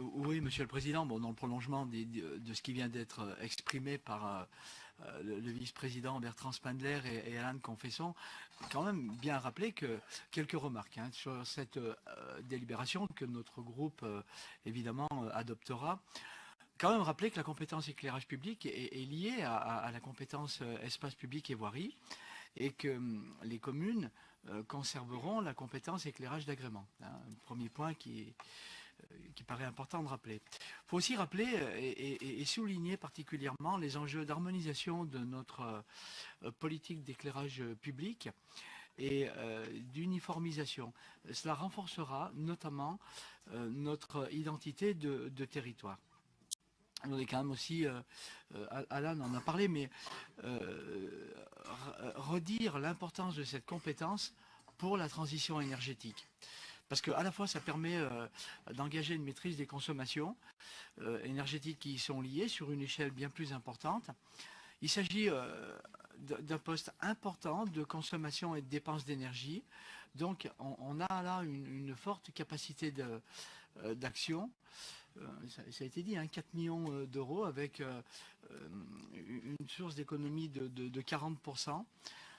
Oui, Monsieur le Président, bon, dans le prolongement de ce qui vient d'être exprimé par le vice-président Bertrand Spindler et Alan Confesson, quand même bien rappeler que quelques remarques sur cette délibération que notre groupe évidemment adoptera. Quand même rappeler que la compétence éclairage public est liée à la compétence espace public et voirie et que les communes conserveront la compétence éclairage d'agrément. Un premier point qui paraît important de rappeler. Il faut aussi rappeler et souligner particulièrement les enjeux d'harmonisation de notre politique d'éclairage public et d'uniformisation. Cela renforcera notamment notre identité de territoire. On est quand même aussi, Alan en a parlé, mais redire l'importance de cette compétence pour la transition énergétique. Parce qu'à la fois, ça permet d'engager une maîtrise des consommations énergétiques qui y sont liées sur une échelle bien plus importante. Il s'agit d'un poste important de consommation et de dépenses d'énergie. Donc, on a là une forte capacité d'action. Ça a été dit, 4 millions d'euros avec une source d'économie de 40%.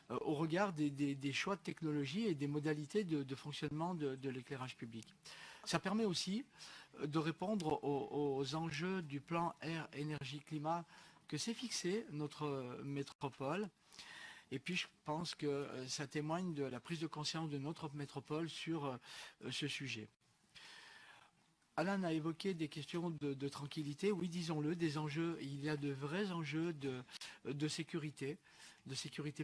Au regard des choix de technologie et des modalités de fonctionnement de l'éclairage public. Ça permet aussi de répondre aux enjeux du plan air, énergie, climat que s'est fixé notre métropole. Et puis je pense que ça témoigne de la prise de conscience de notre métropole sur ce sujet. Alan a évoqué des questions de tranquillité. Oui, disons-le, des enjeux. Il y a de vrais enjeux de sécurité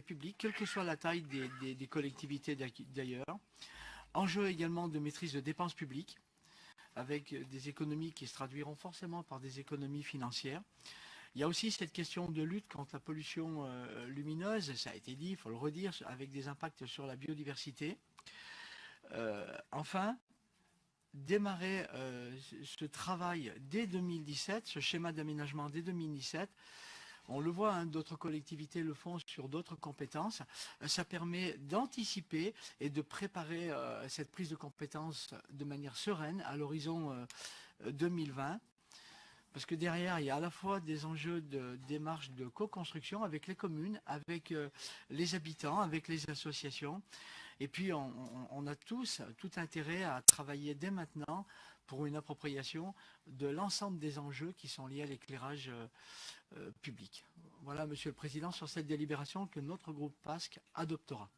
publique, quelle que soit la taille des collectivités d'ailleurs. Enjeu également de maîtrise de dépenses publiques, avec des économies qui se traduiront forcément par des économies financières. Il y a aussi cette question de lutte contre la pollution lumineuse, ça a été dit, il faut le redire, avec des impacts sur la biodiversité. Enfin, démarrer ce travail dès 2017, ce schéma d'aménagement dès 2017. On le voit, d'autres collectivités le font sur d'autres compétences. Ça permet d'anticiper et de préparer cette prise de compétences de manière sereine à l'horizon 2020. Parce que derrière, il y a à la fois des enjeux de démarche de co-construction avec les communes, avec les habitants, avec les associations. Et puis, on a tous tout intérêt à travailler dès maintenant pour une appropriation de l'ensemble des enjeux qui sont liés à l'éclairage public. Voilà, Monsieur le Président, sur cette délibération que notre groupe PASC adoptera.